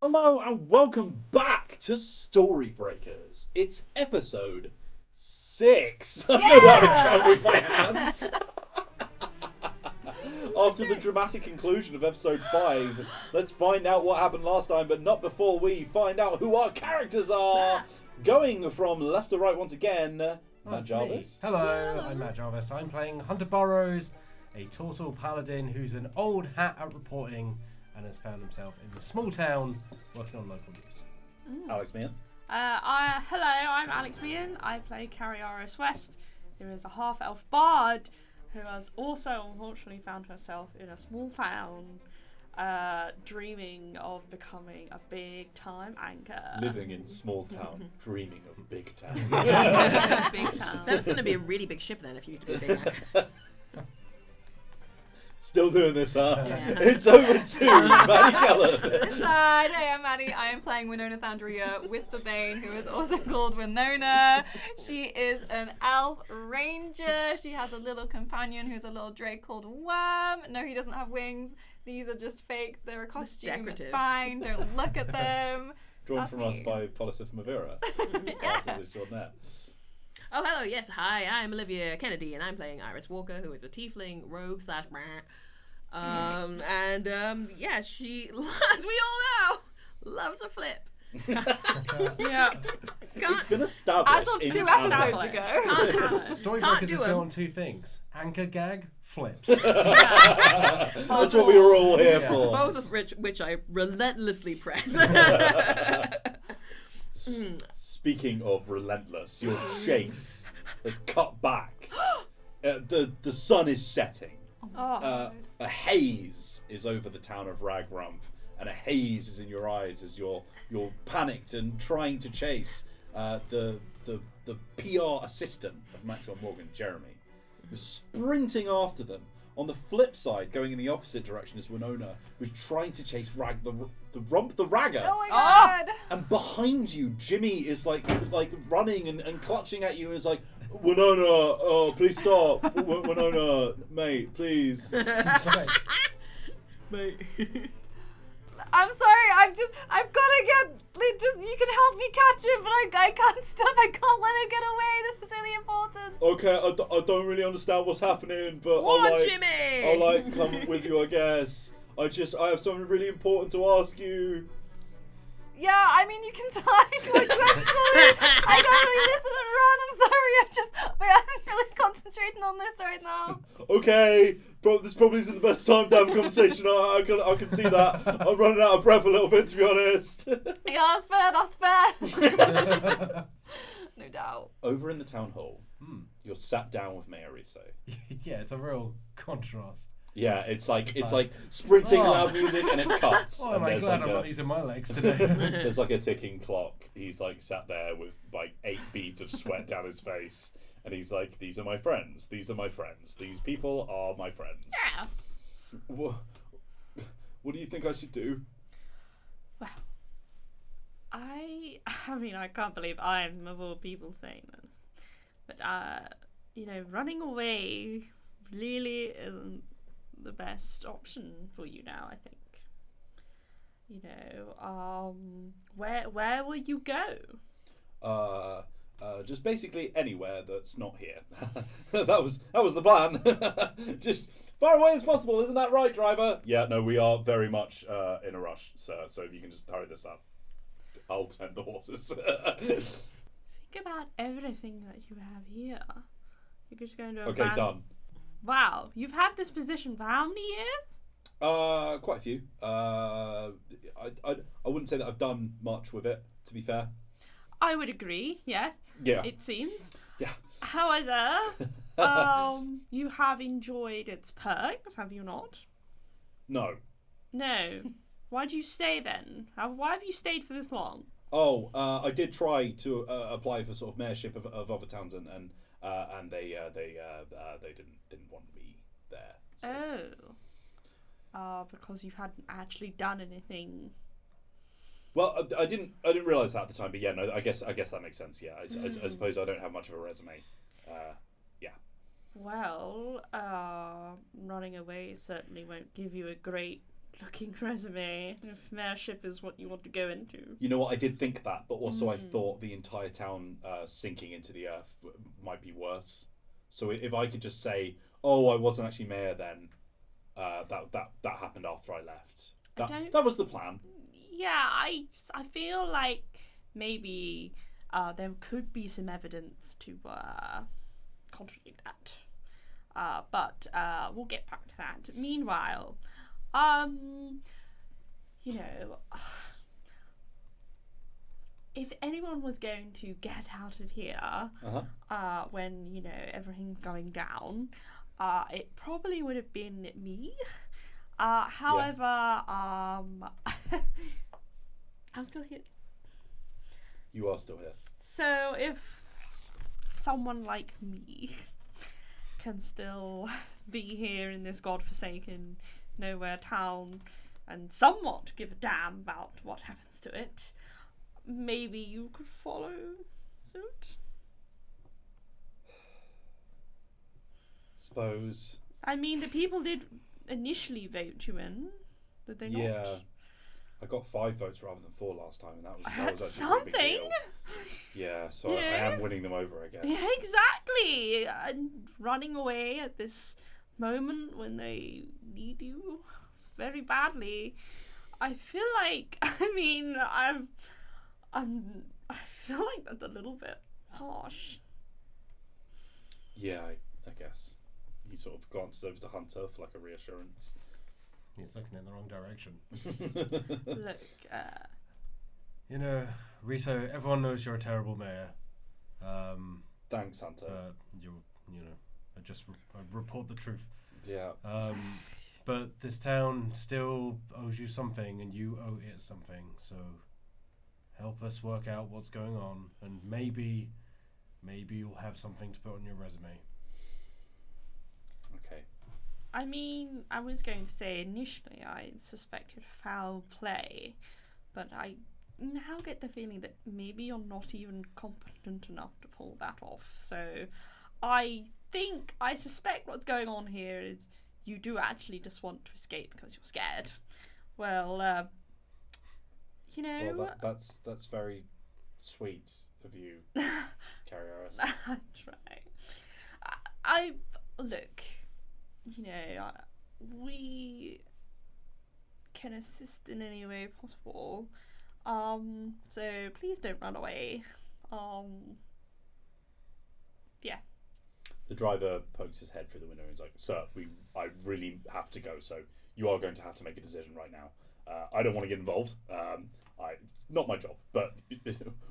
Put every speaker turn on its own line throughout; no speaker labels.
Hello and welcome back to Storybreakers. It's episode 6. I'm going to have a count with my hands. After the dramatic conclusion of episode 5, let's find out what happened last time, but not before we find out who our characters are. Going from left to right once again, Matt Jarvis.
Hello, I'm Matt Jarvis. I'm playing Hunter Burrows, a Tortle Paladin who's an old hat at reporting and has found himself in the small town working on local news.
Alex Meehan.
Hello, I'm Alex Meehan. I play Caryaries West, who is a half-elf bard who has also unfortunately found herself in a small town, dreaming of becoming a big-time anchor.
Living in small town, dreaming of big town.
Big town.
That's going to be a really big ship then if you need to be a big anchor.
Still doing this, huh?
Yeah.
It's over to Maddie Keller.
This side, hey, I'm Maddie. I am playing Winona Thandria, Whisperbane, who is also called Winona. She is an elf ranger. She has a little companion who's a little drake called Worm. No, he doesn't have wings. These are just fake. They're a costume.
decorative.
It's fine. Don't look at them.
Drawn
That's
from
me.
us by Polisif Mavira.
Yeah.
Is your net.
Oh, hello, yes, hi, I'm Olivia Kennedy, and I'm playing Iris Walker, who is a tiefling rogue slash yeah, she, as we all know, loves a flip.
Yeah.
It's been established.
As of
in
2
canon.
episodes ago.
Storybreakers
do
is
'em.
built on two things: anchor gag, flips.
That's what we were all here
Yeah.
for.
Both of which I relentlessly press.
Speaking of relentless, your chase has cut back. The sun is setting.
Oh,
A haze is over the town of Ragrump, and a haze is in your eyes as you're panicked and trying to chase the PR assistant of Maxwell Morgan, Jeremy, who's sprinting after them. On the flip side, going in the opposite direction, is Winona, who's trying to chase the Rump the Ragger.
Oh my god.
And behind you, Jimmy is like running and clutching at you and is like, Winona, oh, please stop. Winona, mate, please.
Mate.
I'm sorry, I've got to you can help me catch him, but I can't stop, I can't let him get away, this is really important.
Okay, I don't really understand what's happening, but
Jimmy!
I'll come with you, I guess. I have something really important to ask you.
Yeah, I mean, you can talk like gracefully. I don't really listen and run, I'm sorry, I'm really concentrating on this right now.
Okay, this probably isn't the best time to have a conversation. I can see that. I'm running out of breath a little bit, to be honest.
Yeah, that's fair. No doubt.
Over in the town hall, you're sat down with Mayor Reso.
Yeah, it's a real contrast.
Yeah, it's like sprinting loud music and it cuts.
Oh,
and
am I
there's
glad
like
I'm not using my legs today.
there's like a ticking clock. He's like sat there with like 8 beads of sweat down his face, and he's like, "These are my friends. These are my friends. These people are my friends."
yeah.
What do you think I should do?
Well, I mean, I can't believe I'm of all people saying this, but running away really isn't the best option for you now, I think. Where will you go?
Just basically anywhere that's not here. that was the plan. Just far away as possible, isn't that right, driver? Yeah, no, we are very much in a rush, sir. So if you can just hurry this up, I'll tend the horses.
Think about everything that you have here. You're just going to
Okay, done.
Wow, you've had this position for how many years?
Quite a few. I wouldn't say that I've done much with it, to be fair.
I would agree, yes.
Yeah.
It seems.
Yeah.
However, you have enjoyed its perks, have you not?
No.
No. Why'd you stay then? Why have you stayed for this long?
Oh, I did try to apply for sort of mayorship of other towns, and they didn't want me there. So.
Because you hadn't actually done anything.
Well, I didn't realise that at the time, but yeah, no, I guess that makes sense. Yeah, I suppose I don't have much of a resume. Yeah.
Well, running away certainly won't give you a great looking resume if mayorship is what you want to go into.
You know what? I did think that, but also I thought the entire town sinking into the earth might be worse. So if I could just say, "Oh, I wasn't actually mayor then," that happened after I left. That was the plan.
Yeah, I feel like maybe there could be some evidence to contradict that. But we'll get back to that. Meanwhile, you know, if anyone was going to get out of here when, you know, everything's going down, it probably would have been me. However, I'm still here.
You are still here.
So if someone like me can still be here in this godforsaken nowhere town and somewhat give a damn about what happens to it, maybe you could follow suit?
Suppose.
I mean, the people did initially vote you in, did they not?
Yeah. I got 5 votes rather than 4 last time, and that was
That's
actually a big
something.
deal. Yeah, so I am winning them over, I guess.
Yeah, exactly. And running away at this moment when they need you very badly. I feel like, I mean, I feel like that's a little bit harsh.
Yeah, I guess. He sort of glances over to Hunter for like a reassurance.
He's looking in the wrong direction.
Look,
You know, Reso, everyone knows you're a terrible mayor.
Thanks, Hunter.
You know, I report the truth.
Yeah.
But this town still owes you something, and you owe it something. So help us work out what's going on, and maybe you'll have something to put on your resume.
Okay.
I mean, I was going to say initially I suspected foul play, but I now get the feeling that maybe you're not even competent enough to pull that off. So I suspect what's going on here is you do actually just want to escape because you're scared. Well, you know...
Well, that's very sweet of you, Caryaries.
That's right. I look, you know, we can assist in any way possible. So please don't run away. Yeah.
The driver pokes his head through the window and is like, "Sir, I really have to go, so you are going to have to make a decision right now. I don't want to get involved. Not my job, but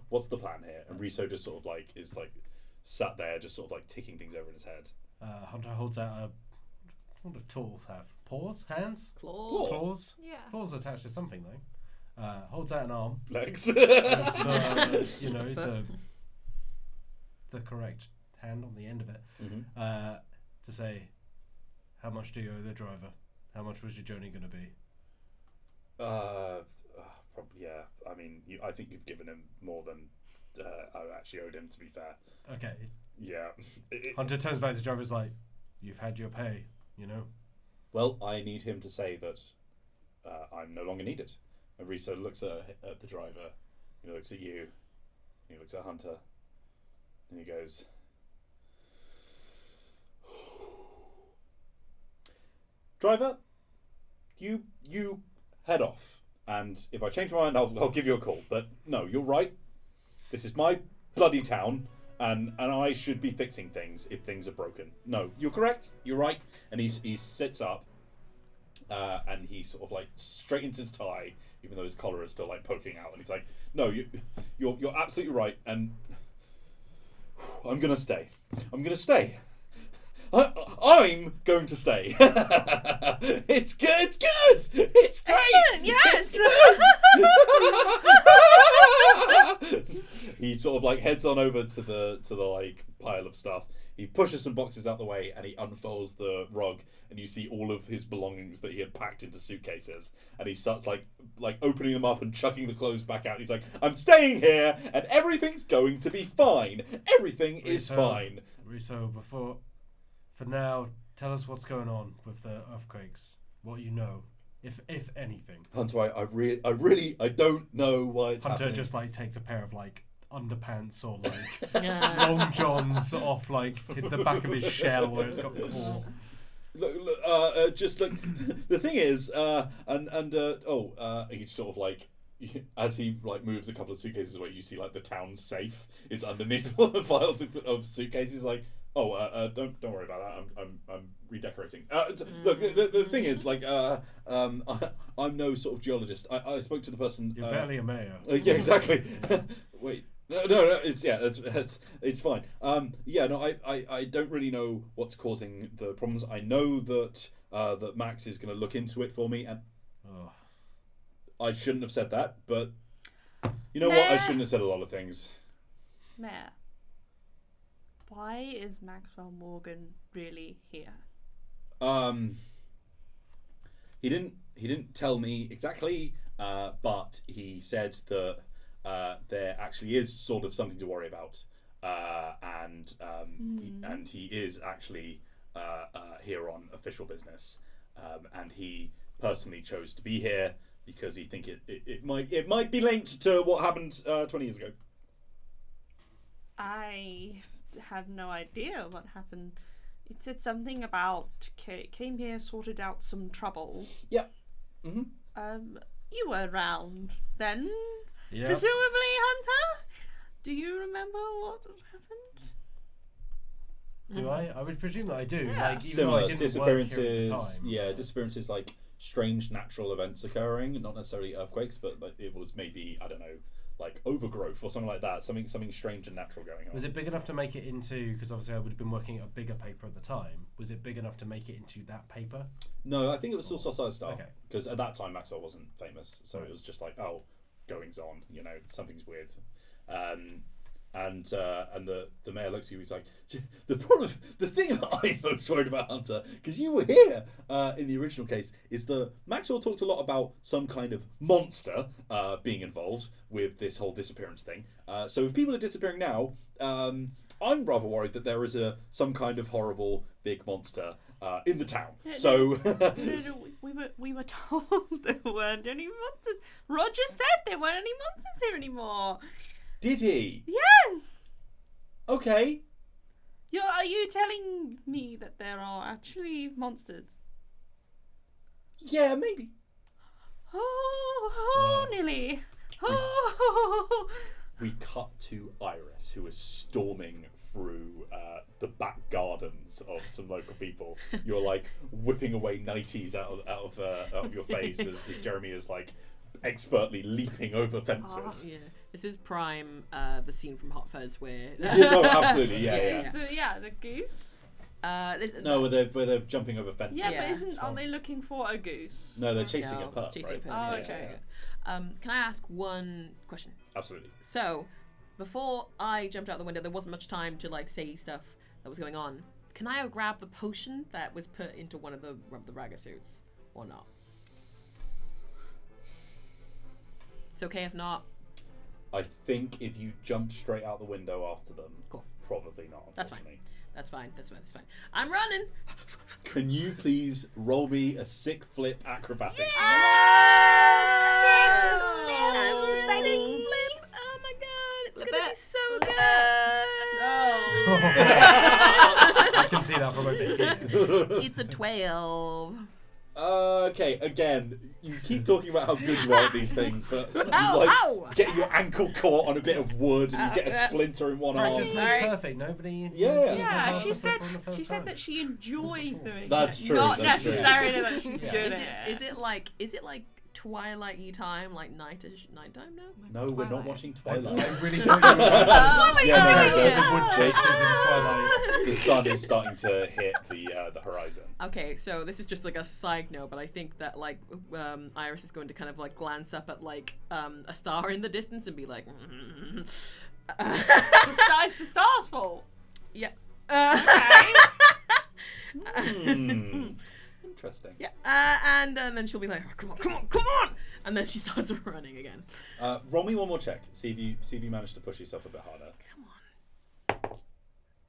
what's the plan here?" And Reso just sort of like is like sat there, just sort of like ticking things over in his head.
Hunter holds out what do tools have? Paws? Hands?
Claw.
Claws?
Yeah.
Claws attached to something though. Holds out an arm.
Legs.
You know, the correct hand on the end of it.
Mm-hmm.
To say, how much do you owe the driver? How much was your journey going to be?
Probably, yeah. I mean, I think you've given him more than I actually owed him, to be fair.
Okay.
Yeah.
Hunter turns back to the driver, is like, "You've had your pay, you know."
Well, I need him to say that I'm no longer needed. And Reso looks at the driver, he looks at you, he looks at Hunter, and he goes, "Driver, you head off, and if I change my mind, I'll give you a call. But no, you're right. This is my bloody town, and I should be fixing things if things are broken. No, you're correct. You're right." And he sits up, and he sort of like straightens his tie, even though his collar is still like poking out. And he's like, "No, you're absolutely right, and I'm gonna stay. I'm gonna stay. I'm going to stay." It's good. It's good. It's great.
Excellent, yes.
He sort of like heads on over to the like pile of stuff. He pushes some boxes out the way and he unfolds the rug, and you see all of his belongings that he had packed into suitcases. And he starts like opening them up and chucking the clothes back out. He's like, "I'm staying here, and everything's going to be fine. Everything is fine."
Reso, for now, tell us what's going on with the earthquakes. What you know. if anything.
Hunter, I don't know why it's
Hunter
happening.
just like takes a pair of like underpants or like long johns off like hit the back of his shell where it's got caught.
Look, just look. The thing is, he sort of like, as he like moves a couple of suitcases away, you see like the town safe is underneath all the piles of suitcases. Like, don't worry about that. I'm redecorating. Look, the thing is, like, I'm no sort of geologist. I spoke to the person.
You're barely a mayor.
Yeah, exactly. Wait. No, it's fine. I don't really know what's causing the problems. I know that that Max is going to look into it for me, and I shouldn't have said that, but you know what? I shouldn't have said a lot of things.
Mayor, why is Maxwell Morgan really here?
He didn't tell me exactly, but he said that there actually is sort of something to worry about, and he is actually here on official business, and he personally chose to be here because he think it might be linked to what happened 20 years ago.
I have no idea what happened. It said something about came here, sorted out some trouble.
Yeah.
You were around then.
Yep.
Presumably, Hunter? Do you remember what happened?
Do I? I would presume that I do.
Yeah.
Like, even though I
Similar
didn't work here at the
disappearances.
time.
Yeah, disappearances like strange natural events occurring, not necessarily earthquakes, but like it was maybe, I don't know, like overgrowth or something like that. Something strange and natural going on.
Was it big enough to make it into? Because obviously I would have been working at a bigger paper at the time. Was it big enough to make it into that paper?
No, I think it was still Society Star.
Okay.
Because at that time Maxwell wasn't famous, so it was just like, oh, goings on, something's weird. And the mayor looks at you. He's like, the thing I'm most worried about, Hunter, because you were here in the original case, is that Maxwell talked a lot about some kind of monster being involved with this whole disappearance thing. So if people are disappearing now, I'm rather worried that there is some kind of horrible big monster in the town.
We were told there weren't any monsters. Roger said there weren't any monsters here anymore.
Did he?
Yes.
Okay.
Are you telling me that there are actually monsters?
Yeah, maybe.
Nearly. Oh.
We cut to Iris, who is storming through the back gardens of some local people. You're like whipping away 90s out of your face as Jeremy is like expertly leaping over fences.
Yeah, this is prime the scene from Hot Fuzz where
No, absolutely, yeah.
The goose.
No, where they're jumping over fences.
Yeah, but are they looking for a goose?
No, they're chasing a pup.
Chasing
Right?
a pup.
Oh,
yeah,
okay.
chasing it. Can I ask one question?
Absolutely.
So, before I jumped out the window, there wasn't much time to like say stuff that was going on. Can I grab the potion that was put into one of the Rump the Ragger suits, or not? It's okay if not.
I think if you jump straight out the window after them,
Cool.
probably not.
That's fine. That's fine. I'm running.
Can you please roll me a sick flip acrobatics?
Flip. Oh my god, it's gonna be so good.
I can see that from over here.
It's a 12.
Okay, again, you keep talking about how good you are at these things, but you get your ankle caught on a bit of wood and you get a splinter in one arm.
Practice makes perfect. Nobody.
Yeah, she said that she enjoys doing
That's
it.
true,
Not
that's true.
necessarily that she's
Yeah.
good at it.
Is it like Twilight-y time, like nighttime now?
No, we're not watching Twilight.
I really thought you were
Yeah,
the wood chases in Twilight.
The sun is starting to hit the horizon.
Okay, so this is just like a side note, but I think that like Iris is going to kind of like glance up at like a star in the distance and be like,
It's the star's fault.
yeah.
Interesting.
Yeah, and then she'll be like, oh, come on, and then she starts running again.
Roll me one more check. See if you manage to push yourself a bit harder.
Come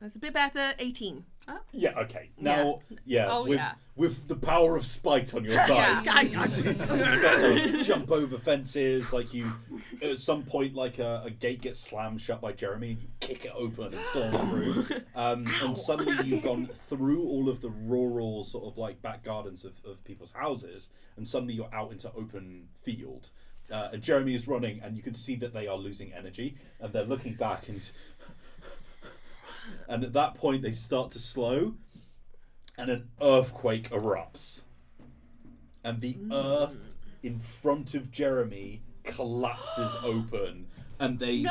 on. That's a bit better. 18.
Yeah, okay. Now,
Oh,
with,
yeah.
with the power of spite on your side,
Yeah.
you start to jump over fences. Like you, at some point, like a gate gets slammed shut by Jeremy, and you kick it open and storm through. And suddenly you've gone through all of the rural sort of like back gardens of people's houses, and suddenly you're out into open field. And Jeremy is running, and you can see that they are losing energy, and they're looking back and at that point they start to slow, and an earthquake erupts, and the earth in front of Jeremy collapses open, and they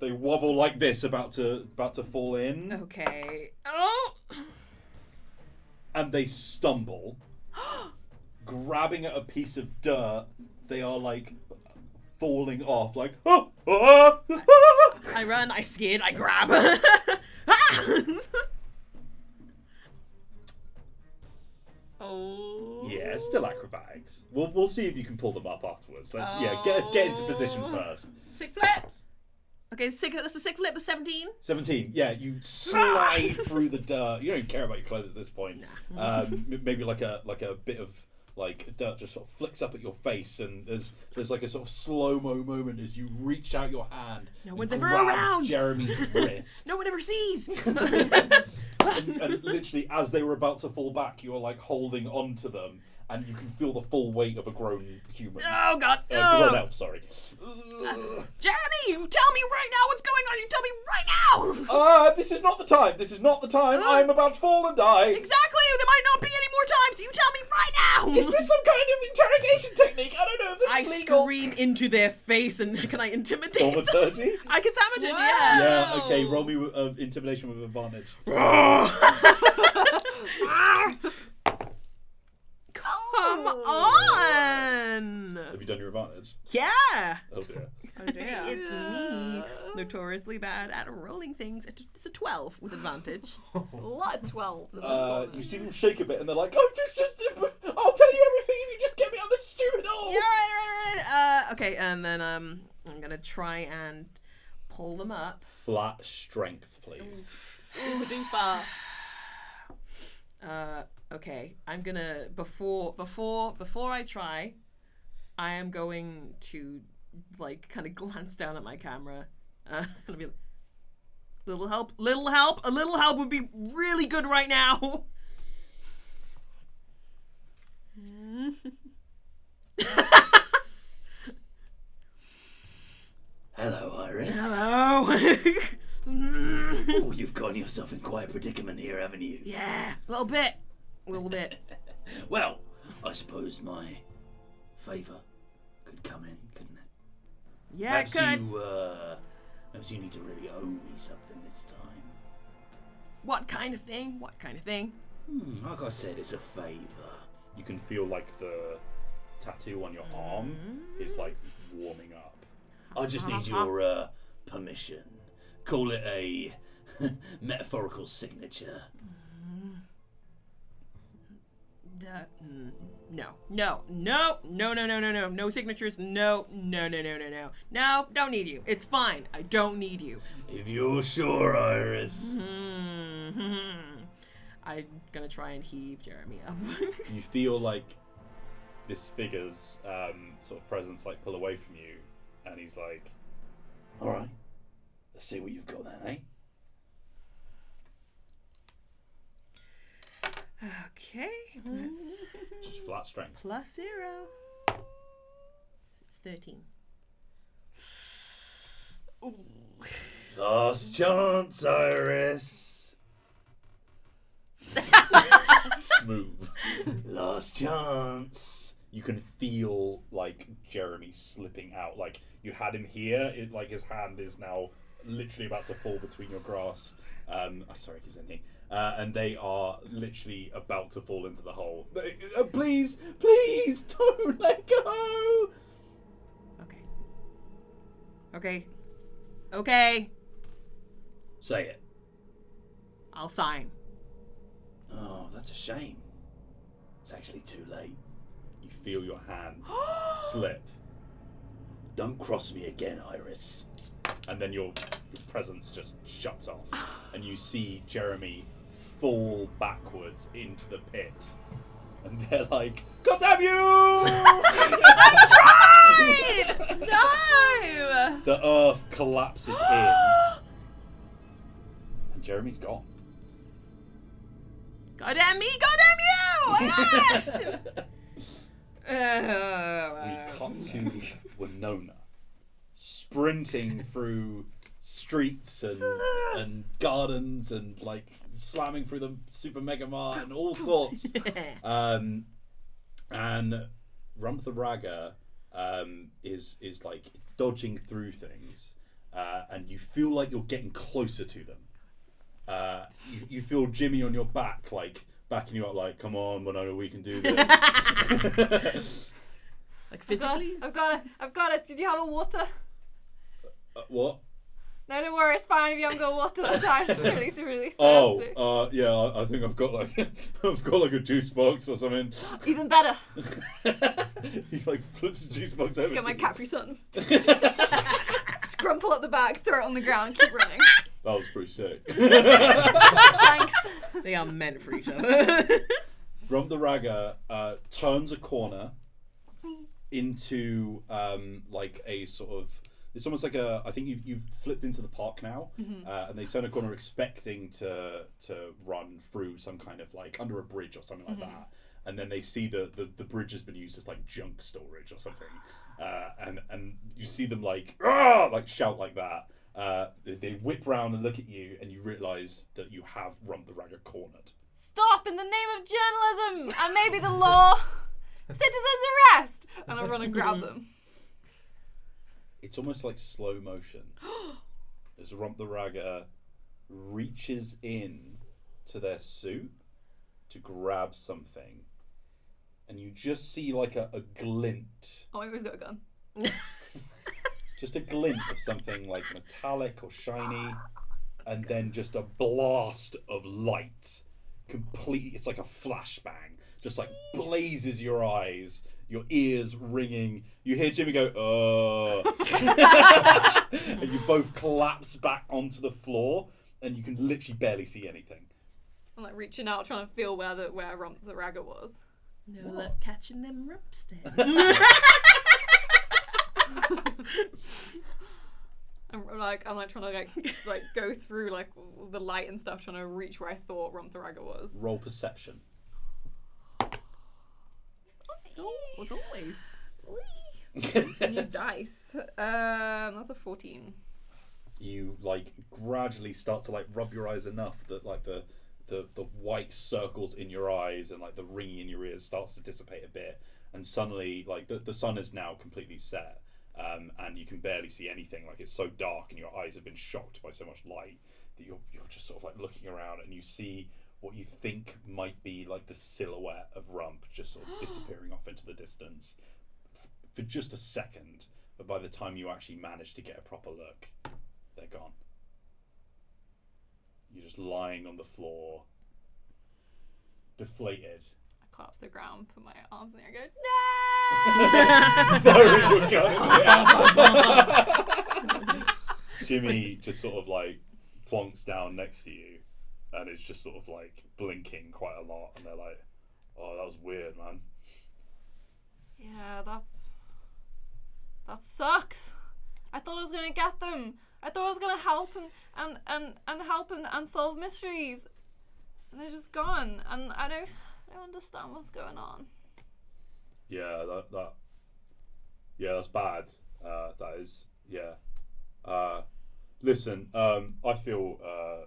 wobble like this, about to fall in,
Okay. Oh!
and they stumble, grabbing at a piece of dirt. They are like falling off, like
I run, I skid, I grab.
Oh.
Yeah, it's still acrobatics. We'll see if you can pull them up afterwards. Let's get into position first.
6 flips.
Okay, that's a sick flip with 17.
17. Yeah, you slide through the dirt. You don't care about your clothes at this point. Maybe like a bit of like dirt just sort of flicks up at your face, and there's like a sort of slow-mo moment as you reach out your hand.
No
and
one's ever
grab
around.
Jeremy's wrist.
No one ever sees.
and literally, as they were about to fall back, you're like holding on to them, and you can feel the full weight of a grown human.
Oh God!
Grown elf, sorry.
Jeremy, you tell me right now what's going on. You tell me right now.
This is not the time. This is not the time. I'm about to fall and die.
Exactly. There might not be any more time, so you tell me right now.
Is this some kind of interrogation technique? I don't know if this
I
is legal.
scream into their face, and can I intimidate them?
Thaumaturgy?
I can thaumaturgy,
Wow.
Yeah, okay, roll me with, intimidation with advantage.
Come on!
Have you done your advantage?
Yeah!
Oh dear.
Oh dear.
It's me, notoriously bad at rolling things. It's a 12 with advantage.
A lot of 12s in this one.
You see them shake a bit, and they're like, "Oh, just I'll tell you everything if you just get me on this stupid hole."
Yeah, right. Okay, and then I'm gonna try and pull them up.
Flat strength, please.
Oofa doofa.
Okay, I'm gonna before I try, I am going to like kind of glance down at my camera. And be like, a little help would be really good right now.
Hello, Iris.
Hello.
Oh, you've gotten yourself in quite a predicament here, haven't you?
Yeah, a little bit.
Well, I suppose my favour could come in, couldn't it?
Yeah, it could.
Perhaps you need to really owe me something this time.
What kind of thing?
Like I said, it's a favour.
You can feel like the tattoo on your arm is like warming up.
I just need your permission. Call it a metaphorical signature.
No signatures. No, don't need you. It's fine. I don't need you.
If you're sure, Iris.
I'm gonna try and heave Jeremy up.
You feel like this figure's sort of presence like pull away from you, and he's like,
All right. Let's see what you've got then, eh?
Okay, that's
just flat strength.
+0. It's 13.
Last chance, Iris.
Smooth.
Last chance.
You can feel like Jeremy slipping out. Like you had him here, like his hand is now literally about to fall between your grasp. Sorry if there's anything. And they are literally about to fall into the hole. Please, don't let go.
Okay.
Say it.
I'll sign.
Oh, that's a shame. It's actually too late.
You feel your hand slip.
Don't cross me again, Iris.
And then your presence just shuts off. and you see Jeremy fall backwards into the pit. And they're like, God damn you!
I tried! No!
The earth collapses in. And Jeremy's gone.
Goddamn me, goddamn you! I asked!
We cut to Winona sprinting through streets and gardens and like slamming through the Super Mega Mart and all sorts. And Rump the Ragger is like dodging through things, and you feel like you're getting closer to them. You feel Jimmy on your back, like backing you up, like, come on, Winona, we can do this.
Like physically?
I've got it. Did you have a water?
What?
No, don't worry, it's fine if you haven't got water. That's why I was just really thirsty.
Yeah, I think I've got like a juice box or something.
Even better.
He like flips the juice box over.
Get my
to
Capri Sun. Scrumple at the back, throw it on the ground, and keep running.
That was pretty sick.
Thanks.
They are meant for each other.
Rump the Ragger turns a corner into like a sort of. It's almost like I think you've flipped into the park now, and they turn a corner expecting to run through some kind of like under a bridge or something like that, and then they see the bridge has been used as like junk storage or something, and you see them like shout like that. They whip round and look at you, and you realise that you have Rump the Ragger cornered.
Stop in the name of journalism and maybe the law. Citizens arrest! And I run and grab them.
It's almost like slow motion as Rump the Ragger reaches in to their suit to grab something, and you just see like a glint.
Oh, I always got a gun.
Just a glint of something like metallic or shiny, and then just a blast of light. Completely, it's like a flashbang. Just like blazes your eyes, your ears ringing. You hear Jimmy go, "Oh," and you both collapse back onto the floor, and you can literally barely see anything.
I'm like reaching out, trying to feel where Rump the Ragger was.
No luck catching them rumps then.
I'm like trying to like go through like the light and stuff, trying to reach where I thought Rump the Ragger was.
Roll perception.
So, as always.
It's a new dice. That's a 14.
You like gradually start to like rub your eyes enough that like the white circles in your eyes and like the ringing in your ears starts to dissipate a bit, and suddenly like the sun is now completely set. And you can barely see anything. Like it's so dark, and your eyes have been shocked by so much light that you're just sort of like looking around, and you see what you think might be like the silhouette of Rump just sort of disappearing off into the distance for just a second. But by the time you actually manage to get a proper look, they're gone. You're just lying on the floor, deflated.
I collapse to the ground, put my arms in the air, and go, no!
Jimmy just sort of like plonks down next to you, and is just sort of like blinking quite a lot, and they're like, "Oh, that was weird, man."
Yeah, that sucks. I thought I was gonna get them. I thought I was gonna help and help and solve mysteries, and they're just gone. And I don't understand what's going on.
Yeah, that's bad. That is, yeah. Listen, I feel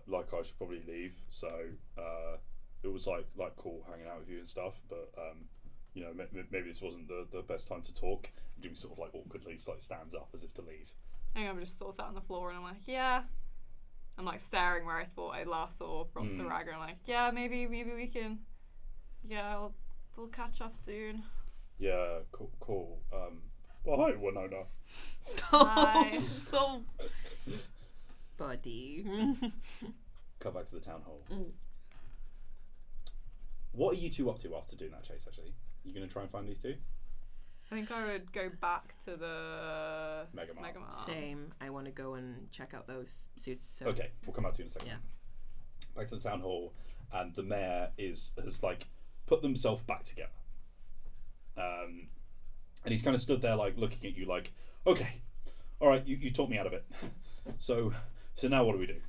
like I should probably leave. So it was like cool hanging out with you and stuff, but you know, maybe this wasn't the best time to talk. Jimmy sort of like awkwardly like stands up as if to leave.
I think I'm just sort of sat on the floor, and I'm like, yeah. I'm like staring where I thought I last saw Rump the Ragger. I'm like, yeah, maybe we can. Yeah, we'll catch up soon.
Yeah, cool. Bye, Winona.
Bye.
Buddy.
Come back to the town hall. What are you two up to after doing that chase, actually? You going to try and find these two?
I think I would go back to the
Mega Mart.
Mart.
Same. I want to go and check out those suits. So.
Okay, we'll come back to you in a second.
Yeah.
back to the town hall, and the mayor has like put themselves back together. And he's kind of stood there like looking at you like, okay, all right, you talked me out of it. So now what do we do?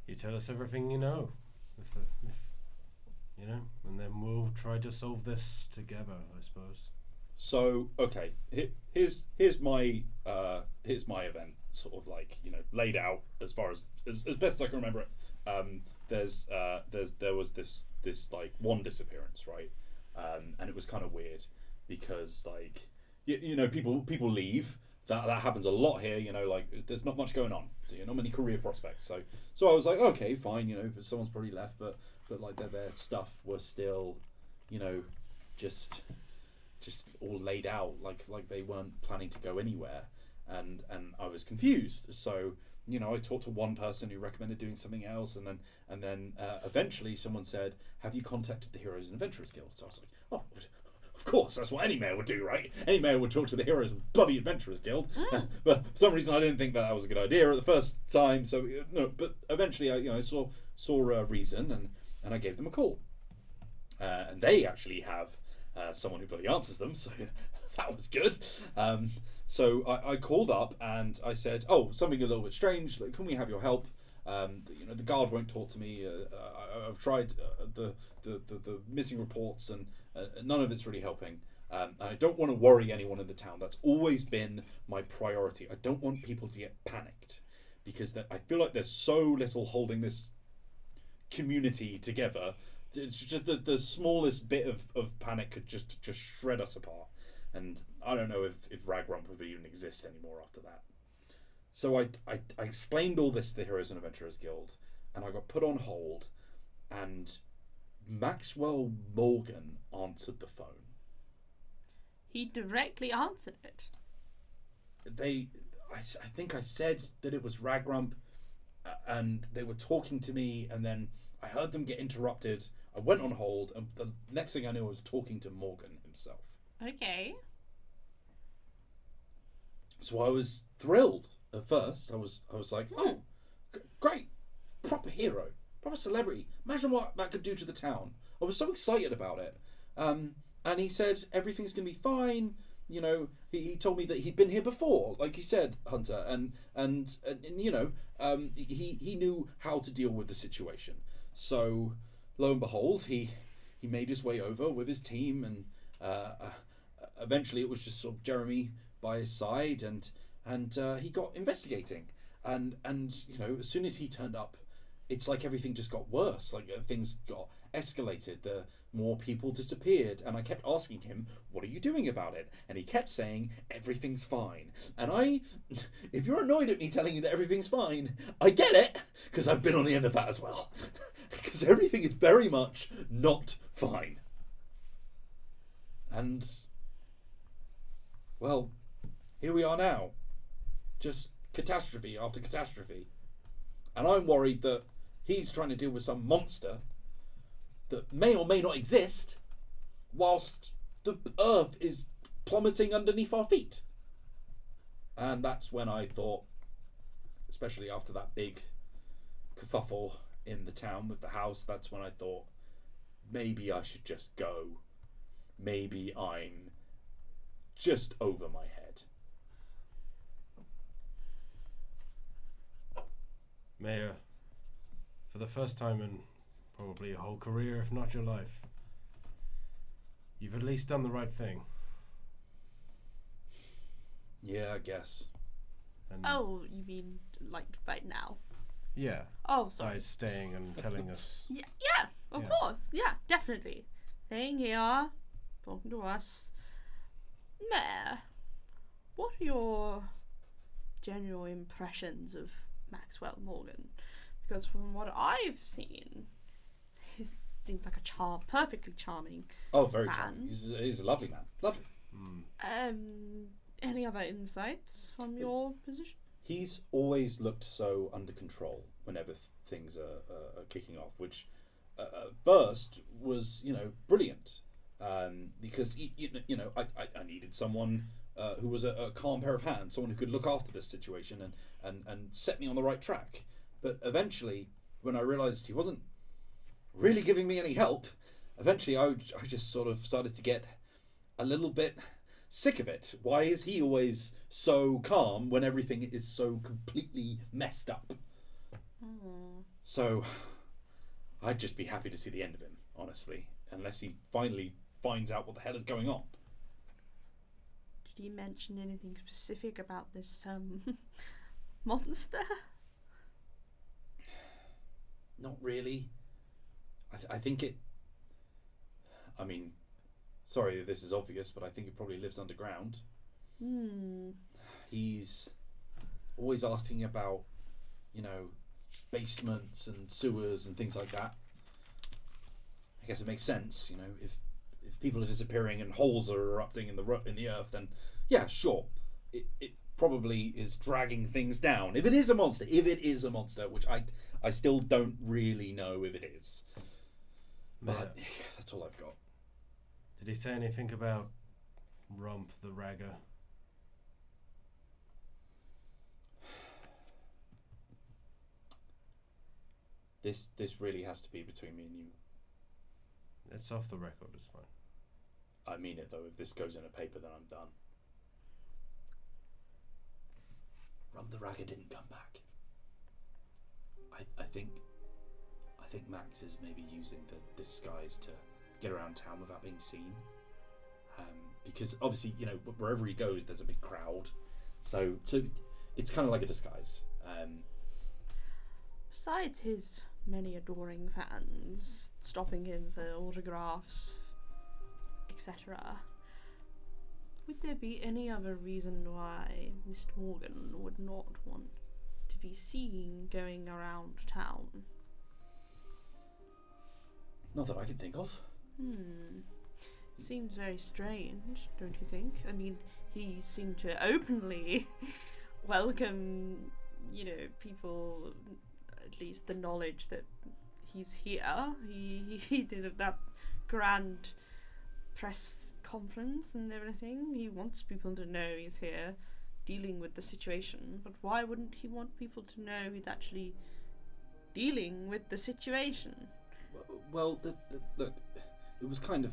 You tell us everything you know, if you know, and then we'll try to solve this together, I suppose.
So okay, here's my event, sort of like, you know, laid out as far as best as I can remember it. There was this like one disappearance, right? And it was kind of weird because like you know, people leave. That happens a lot here, you know, like there's not much going on, so not many career prospects. So I was like, okay, fine, you know, but someone's probably left, but like their stuff was still, you know, just all laid out like they weren't planning to go anywhere, and I was confused. So, you know, I talked to one person who recommended doing something else, and then eventually someone said, have you contacted the Heroes and Adventurers Guild? So I was like, oh, of course, that's what any mayor would do, right? Any mayor would talk to the Heroes and bloody Adventurers Guild. But for some reason I didn't think that was a good idea at the first time, so no, but eventually I saw a reason, and I gave them a call. And they actually have someone who bloody answers them, so that was good. So I called up and I said, oh, something a little bit strange, like, can we have your help? You know, the guard won't talk to me. I've tried the missing reports, and none of it's really helping. And I don't want to worry anyone in the town. That's always been my priority. I don't want people to get panicked, because I feel like there's so little holding this community together. It's just the smallest bit of panic could just shred us apart. And I don't know if Ragrump would even exist anymore after that. So I explained all this to the Heroes and Adventurers Guild, and I got put on hold, and Maxwell Morgan answered the phone.
He directly answered it.
I think I said that it was Ragrump, and they were talking to me, and then I heard them get interrupted. I went on hold, and the next thing I knew, I was talking to Morgan himself.
Okay.
So I was thrilled at first. I was like, oh, great, proper hero, proper celebrity. Imagine what that could do to the town. I was so excited about it. And he said everything's gonna be fine. You know, he told me that he'd been here before, like you said, Hunter, and you know, he knew how to deal with the situation. So lo and behold, he made his way over with his team, and eventually it was just sort of Jeremy by his side, and he got investigating, and you know, as soon as he turned up, it's like everything just got worse. Like things got escalated. The more people disappeared, and I kept asking him, "What are you doing about it?" And he kept saying, "Everything's fine." And if you're annoyed at me telling you that everything's fine, I get it, because I've been on the end of that as well. Because everything is very much not fine. And well, here we are now. Just catastrophe after catastrophe. And I'm worried that he's trying to deal with some monster that may or may not exist, whilst the earth is plummeting underneath our feet. And that's when I thought, especially after that big kerfuffle in the town with the house, that's when I thought, maybe I should just go. Maybe I'm just over my head.
Mayor, for the first time in probably your whole career, if not your life, you've at least done the right thing.
Yeah, I guess.
And
Oh, you mean like right now?
yeah,
Oh, sorry.
by staying and telling us.
Yeah, of
Yeah.
course. Yeah, definitely. Staying here, talking to us. Mayor, what are your general impressions of Maxwell Morgan? Because from what I've seen, he seems like a perfectly charming.
Oh, very
Man.
charming. He's a lovely man. Lovely.
Any other insights from your position?
He's always looked so under control whenever things are kicking off, which at first was, you know, brilliant. Because you know, I needed someone who was a calm pair of hands, someone who could look after this situation and set me on the right track. But eventually, when I realised he wasn't really giving me any help, eventually I just sort of started to get a little bit sick of it. Why is he always so calm when everything is so completely messed up? So I'd just be happy to see the end of him, honestly, unless he finally finds out what the hell is going on.
Did he mention anything specific about this monster?
Not really. I think it... I mean, sorry if this is obvious, but I think it probably lives underground. He's always asking about, you know, basements and sewers and things like that. I guess it makes sense, you know, if people are disappearing and holes are erupting in the earth, then yeah, sure, it probably is dragging things down. If it is a monster, which I still don't really know if it is. But that's all I've got.
Did he say anything about Rump the Ragger?
This really has to be between me and you.
It's off the record, it's fine.
I mean it though, if this goes in a paper then I'm done. Rump the Ragger didn't come back. I think Max is maybe using the disguise to get around town without being seen. Because obviously, you know, wherever he goes there's a big crowd. So it's kind of like a disguise.
Besides his many adoring fans stopping him for autographs, etc., would there be any other reason why Mr. Morgan would not want to be seen going around town?
Not that I can think of.
Seems very strange, don't you think? I mean, he seemed to openly welcome, you know, people, at least the knowledge that he's here. He did that grand press conference and everything. He wants people to know he's here dealing with the situation, but why wouldn't he want people to know he's actually dealing with the situation?
Well, look, it was kind of...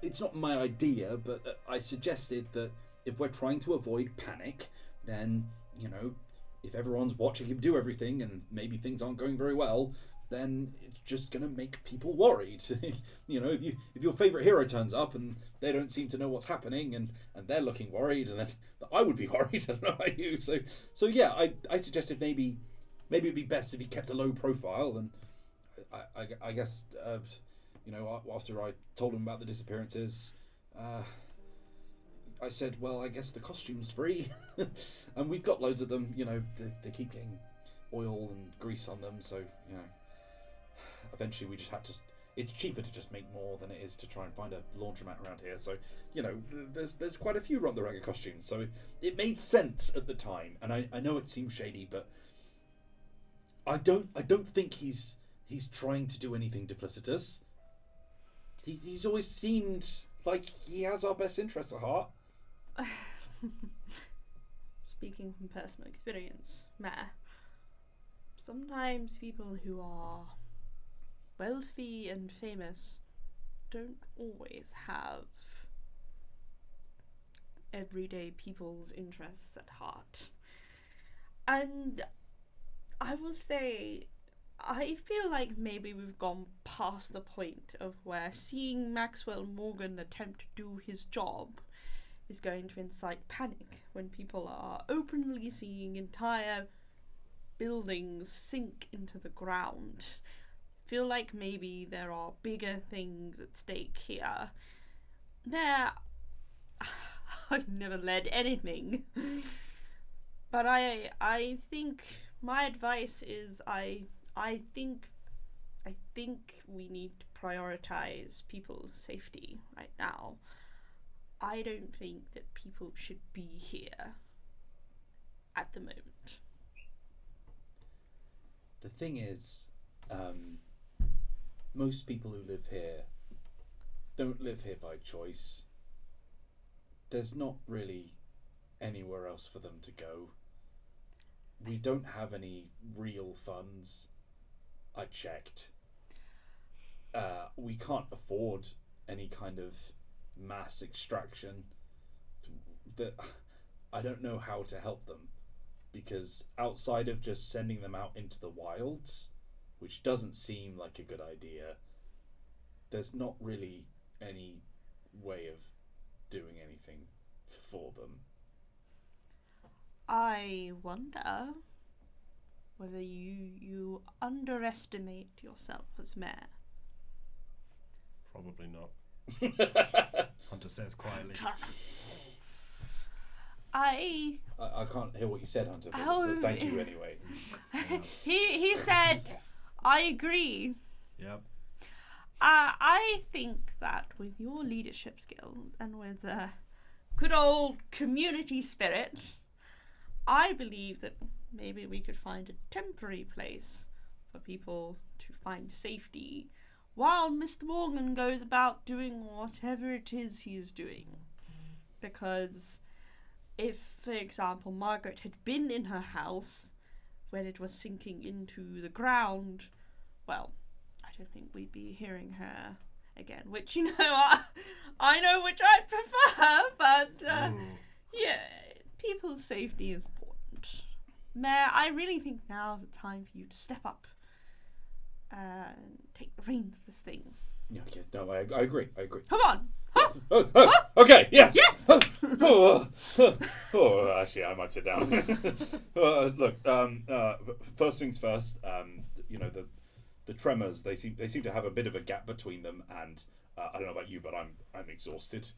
It's not my idea, but I suggested that if we're trying to avoid panic, then, you know, if everyone's watching him do everything and maybe things aren't going very well, then it's just going to make people worried. You know, if your favourite hero turns up and they don't seem to know what's happening and they're looking worried, and then I would be worried. I don't know about you. So yeah, I suggested maybe it'd be best if he kept a low profile, and I guess, you know, after I told him about the disappearances, I said, well, I guess the costume's free. And we've got loads of them, you know, they keep getting oil and grease on them, so, you know, eventually we just had to... It's cheaper to just make more than it is to try and find a laundromat around here, so, you know, there's quite a few Rump the Ragger costumes, so it made sense at the time, and I know it seems shady, but I don't think he's trying to do anything duplicitous. He's always seemed like he has our best interests at heart.
Speaking from personal experience, Mayor, sometimes people who are wealthy and famous don't always have everyday people's interests at heart. And I will say, I feel like maybe we've gone past the point of where seeing Maxwell Morgan attempt to do his job is going to incite panic when people are openly seeing entire buildings sink into the ground. I feel like maybe there are bigger things at stake here. I've never led anything. But I think my advice is I think we need to prioritize people's safety right now. I don't think that people should be here at the moment.
The thing is, most people who live here don't live here by choice. There's not really anywhere else for them to go. We don't have any real funds. I checked. We can't afford any kind of mass extraction. I don't know how to help them, because outside of just sending them out into the wilds, which doesn't seem like a good idea, there's not really any way of doing anything for them.
I wonder whether you underestimate yourself as mayor.
Probably not. Hunter says quietly.
I
can't hear what you said, Hunter, but,
Oh.
but thank you anyway.
he said, I agree.
Yep.
I think that with your leadership skills and with good old community spirit, I believe that maybe we could find a temporary place for people to find safety while Mr. Morgan goes about doing whatever it is he's doing. Because if, for example, Margaret had been in her house when it was sinking into the ground, well, I don't think we'd be hearing her again, which, you know, I know which I prefer, but, yeah, people's safety is important. Mayor, I really think now's the time for you to step up and take the reins of this thing.
Yeah, no, I agree.
Come on!
Okay, yes!
Yes!
Actually, I might sit down. Look, first things first, you know, the tremors, they seem to have a bit of a gap between them, and I don't know about you, but I'm exhausted.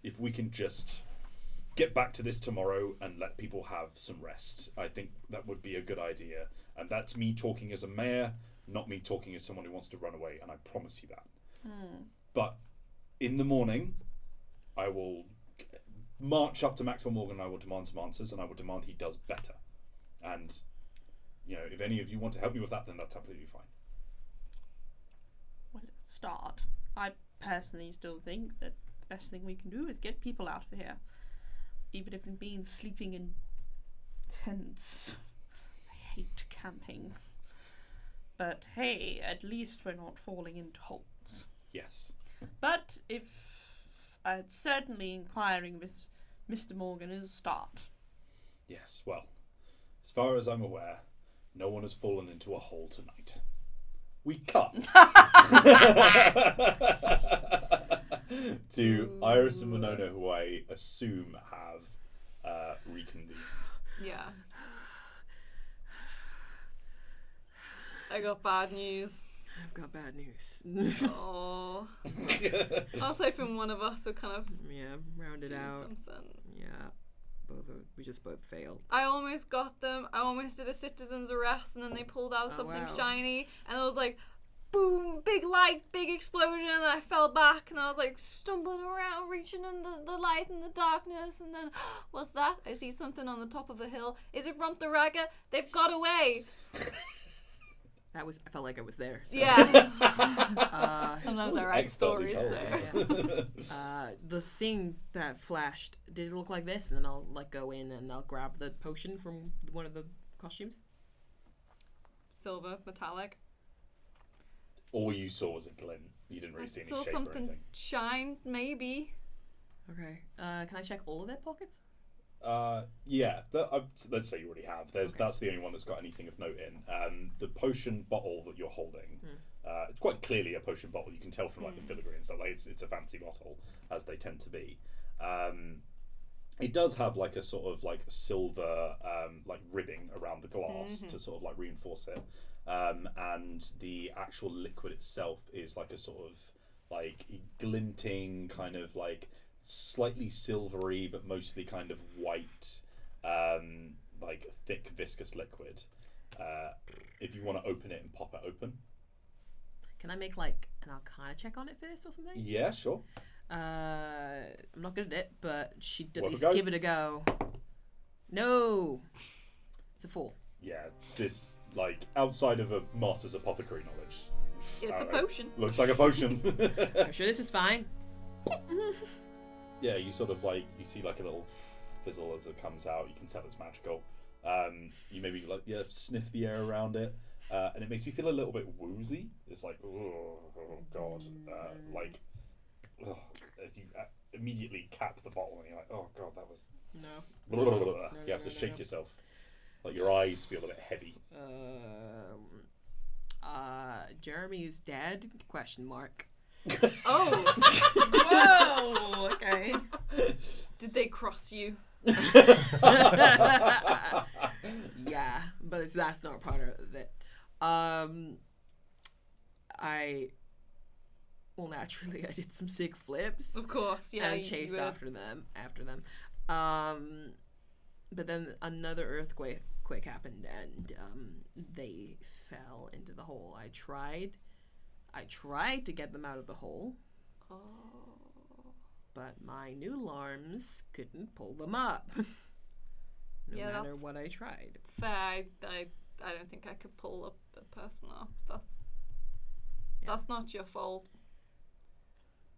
If we can just get back to this tomorrow and let people have some rest, I think that would be a good idea. And that's me talking as a mayor, not me talking as someone who wants to run away, and I promise you that. But in the morning, I will march up to Maxwell Morgan and I will demand some answers, and I will demand he does better. And, you know, if any of you want to help me with that, then that's absolutely fine.
Well, let's start. I personally still think that the best thing we can do is get people out of here. Even if it means sleeping in tents. I hate camping. But hey, at least we're not falling into holes.
Yes.
But if certainly inquiring with Mr. Morgan is a start.
Yes, well, as far as I'm aware, no one has fallen into a hole tonight. We cut to Iris and Winona, who I assume have reconvened.
Yeah. I got bad news.
I've got bad news.
Oh. I was hoping one of us would kind of
round it
do
out.
something.
Yeah, we just both failed.
I almost got them. I almost did a citizen's arrest, and then they pulled out something shiny, and it was like, boom, big light, big explosion, and I fell back, and I was like stumbling around, reaching in the light and the darkness, and then, what's that? I see something on the top of the hill. Is it Rump the Ragger? They've got away.
I felt like I was there. So.
Yeah. Sometimes I write
expertly
stories.
told.
So.
Yeah. The thing that flashed, did it look like this? And then I'll go in and I'll grab the potion from one of the costumes.
Silver, metallic.
All you saw was a glint. You didn't really see any
Saw
shape or
something
anything.
shine, maybe.
Okay. Can I check all of their pockets?
Yeah. Let's say you already have. That's the only one that's got anything of note in. The potion bottle that you're holding, it's quite clearly a potion bottle. You can tell from like the filigree and stuff. Like it's a fancy bottle, as they tend to be. It does have like a sort of like silver like ribbing around the glass to sort of like reinforce it. And the actual liquid itself is like a sort of like glinting kind of like slightly silvery but mostly kind of white like thick viscous liquid. If you want to open it and pop it open.
Can I make like an Arcana check on it first or something?
Yeah, sure.
I'm not good at it, but she'd at
Worth a
least
go?
give it a go. No, it's a 4.
Yeah, this like outside of a master's apothecary knowledge.
It's a
It
potion.
looks like a potion.
I'm sure this is fine.
Yeah, you sort of like you see like a little fizzle as it comes out. You can tell it's magical. You maybe like sniff the air around it. and it makes you feel a little bit woozy. It's like, oh god, like, you immediately cap the bottle and you're like, oh god, that was you have to shake yourself. Like your eyes feel a bit heavy.
Jeremy's dead? Question mark.
Oh,
Whoa. Okay.
did they cross you?
Yeah, but that's not part of it. Naturally, I did some sick flips.
Of course, yeah.
And chased after them. But then another earthquake happened, and they fell into the hole. I tried to get them out of the hole.
Oh.
But my new alarms couldn't pull them up. No matter what I tried.
Fair. I don't think I could pull up a person up. That's not your fault.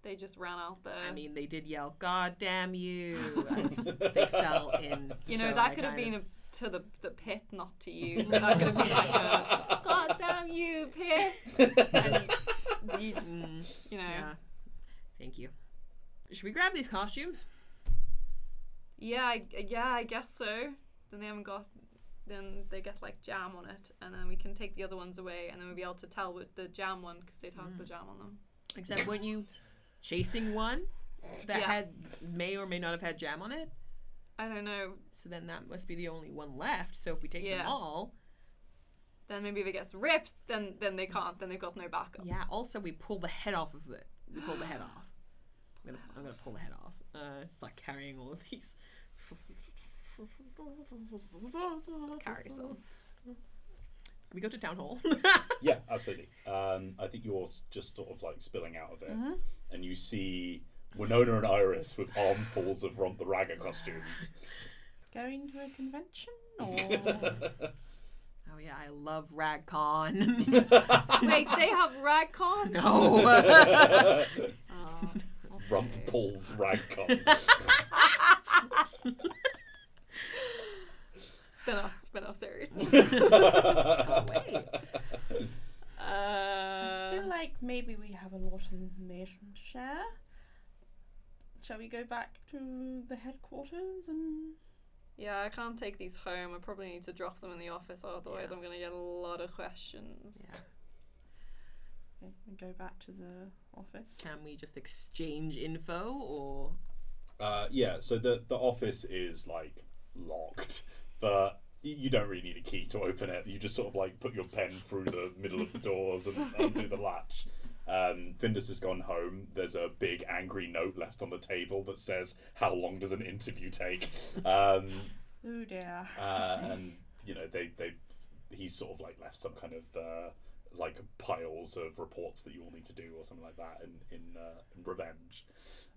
They just ran out there.
I mean, they did yell, "God damn you!" as they fell in.
You know, that could have been to the pit, not to you. That could have been like a, "God damn you, pit!" And you just, you know.
Yeah. Thank you. Should we grab these costumes?
Yeah, I guess so. Then they get like jam on it, and then we can take the other ones away, and then we'll be able to tell with the jam one because they'd have the jam on them.
Except when you chasing one that may or may not have had jam on it.
I don't know.
So then that must be the only one left. So if we take them all,
then maybe if it gets ripped, then they can't. Then they've got no backup.
Yeah. Also, we pull the head off of it. We pull the head off. I'm gonna pull the head off. Start carrying all of these.
Carry some.
Can we go to town hall?
Yeah, absolutely. I think you're just sort of like spilling out of it, and you see Winona and Iris with armfuls of Rump the Ragger costumes.
Going to a convention or?
Oh yeah, I love RagCon.
Wait, they have RagCon?
No.
Rump pulls Ragcon.
Spin-off series.
Oh wait.
I feel like maybe we have a lot of information to share. Shall we go back to the headquarters and?
Yeah, I can't take these home. I probably need to drop them in the office, otherwise I'm gonna get a lot of questions.
Yeah.
Okay, we go back to the office.
Can we just exchange info or?
Yeah. So the office is like locked, but you don't really need a key to open it. You just sort of like put your pen through the middle of the doors and undo the latch. Findus has gone home. There's a big angry note left on the table that says, "How long does an interview take?"
Oh dear.
And you know he's sort of like left some kind of like piles of reports that you all need to do or something like that in revenge.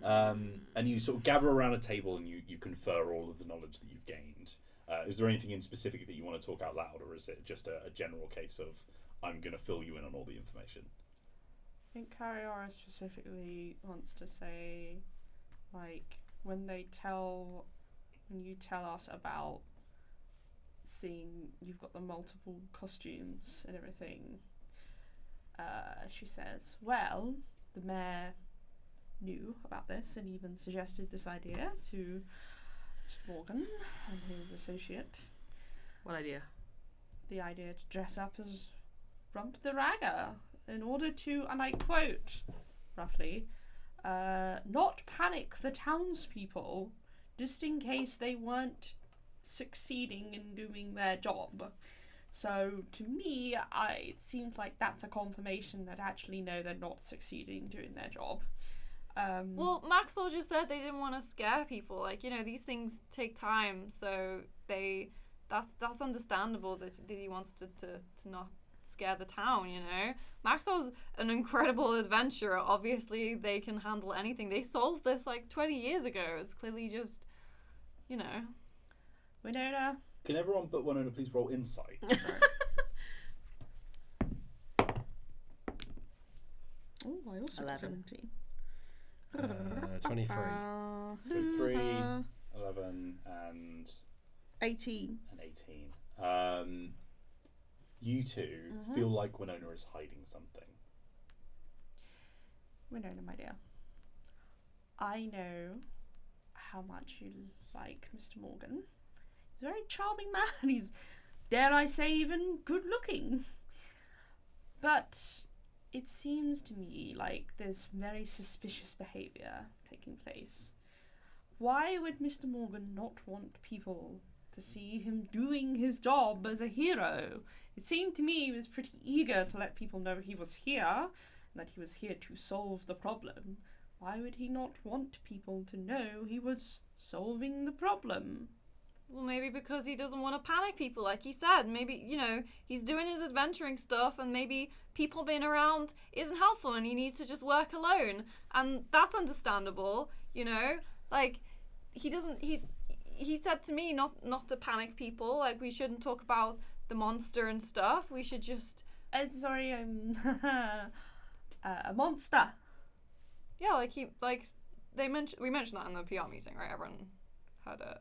And you sort of gather around a table and you confer all of the knowledge that you've gained. Is there anything in specific that you want to talk out loud, or is it just a general case of I'm going to fill you in on all the information?
I think Caryaries specifically wants to say, like, when you tell us about seeing you've got the multiple costumes and everything, she says, well, the mayor knew about this and even suggested this idea to Morgan and his associate.
What idea?
The idea to dress up as Rump the Ragger in order to, and I quote, roughly, not panic the townspeople just in case they weren't succeeding in doing their job. So to me, it seems like that's a confirmation that actually no, they're not succeeding doing their job.
Well, Maxwell just said they didn't want to scare people. Like, you know, these things take time, so that's understandable that he wants to not scare the town, you know. Maxwell's an incredible adventurer. Obviously, they can handle anything. They solved this like 20 years ago. It's clearly just, you know.
Winona.
Can everyone but Winona please roll insight?
Oh, I also
11.
17.
23.
3, 11, and
18.
18. you two feel like Winona is hiding something.
Winona, my dear, I know how much you like Mr. Morgan. He's a very charming man. He's, dare I say, even good looking. But it seems to me like there's very suspicious behaviour taking place. Why would Mr. Morgan not want people to see him doing his job as a hero? It seemed to me he was pretty eager to let people know he was here, and that he was here to solve the problem. Why would he not want people to know he was solving the problem?
Well, maybe because he doesn't want to panic people, like he said. Maybe, you know, he's doing his adventuring stuff, and maybe people being around isn't helpful, and he needs to just work alone. And that's understandable, you know? Like, he said to me not to panic people. Like, we shouldn't talk about the monster and stuff. We should just...
Sorry, I'm a monster.
Yeah, we mentioned that in the PR meeting, right? Everyone had a...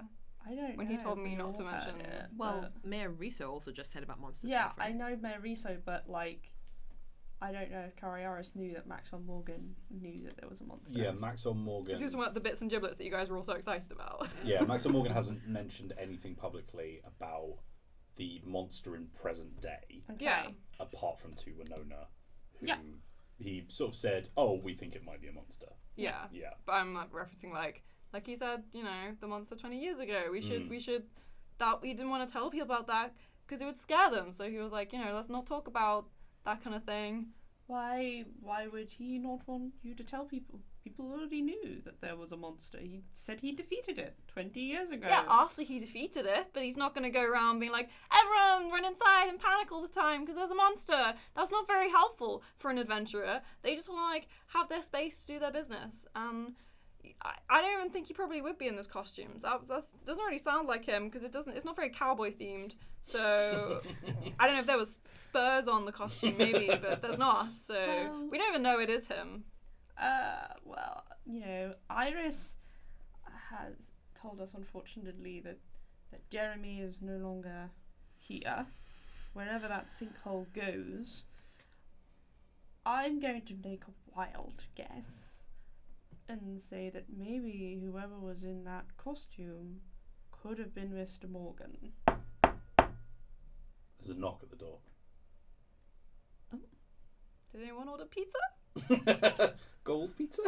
I don't
when
know.
he told me
We
not
all
to
had
mention
it,
Well, Mayor Reso also just said about monster
yeah,
stuff, right?
I know Mayor Reso, but like, I don't know if Caryaries knew that Maxwell Morgan knew that there was a monster.
Yeah, Maxwell Morgan.
It's just about the bits and giblets that you guys were all so excited about.
Yeah, Maxwell Morgan hasn't mentioned anything publicly about the monster in present day,
Okay.
Yeah.
apart from to Winona, who
Yeah.
he sort of said, "Oh, we think it might be a monster."
Yeah.
Yeah.
But I'm like referencing like you said, you know, the monster 20 years ago. We should that we didn't want to tell people about that because it would scare them. So he was like, you know, let's not talk about that kind of thing.
Why would he not want you to tell people? People already knew that there was a monster. He said he defeated it 20 years ago.
Yeah, after he defeated it, but he's not going to go around being like, everyone run inside and panic all the time because there's a monster. That's not very helpful for an adventurer. They just want to like have their space to do their business. I don't even think he probably would be in this costumes. That doesn't really sound like him because it's not very cowboy themed. So I don't know if there was spurs on the costume maybe, but there's not. So
Well,
we don't even know it is him.
Well, you know, Iris has told us, unfortunately, that Jeremy is no longer here. Wherever that sinkhole goes, I'm going to make a wild guess and say that maybe whoever was in that costume could have been Mr. Morgan.
There's a knock at the door.
Did anyone order pizza?
Gold pizza?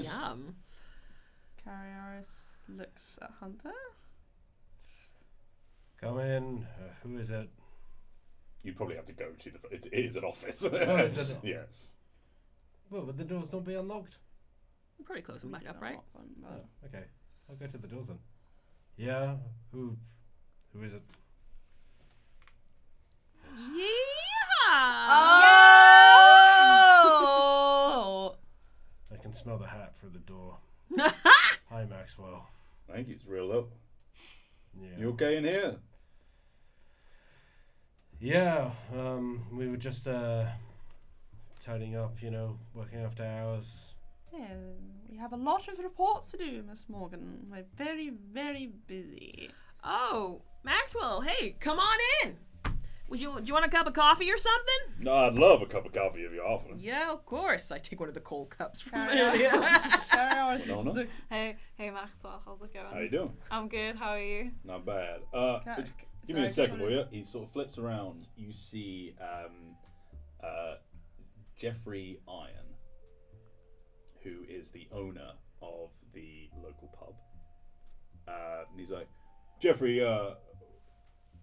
Yum.
Caryaries looks at Hunter.
Come in. Who is it?
You'd probably have to go to the... It is an office.
Oh, is it?
Yeah.
Well, would the doors not be unlocked?
We'll probably close them back up, right?
Oh, okay. I'll go to the doors then. Yeah. Who is it?
Yeah.
Oh!
I can smell the hat through the door. Hi, Maxwell.
Thank you. It's real up.
Yeah.
You okay in here?
Yeah. We were just tidying up, you know, working after hours.
Yeah, we have a lot of reports to do, Miss Morgan. We're very, very busy.
Oh, Maxwell, hey, come on in. Do you want a cup of coffee or something?
No, I'd love a cup of coffee if you're offering.
Yeah, of course. I take one of the cold cups from
Caryaries
No, no.
look-
Hey Maxwell, how's it going?
How you doing?
I'm good. How are you?
Not bad.
Ca-
Give me a
sorry,
second, will you? He sort of flips around. You see Jeffrey Iron, who is the owner of the local pub. And he's like, Jeffrey,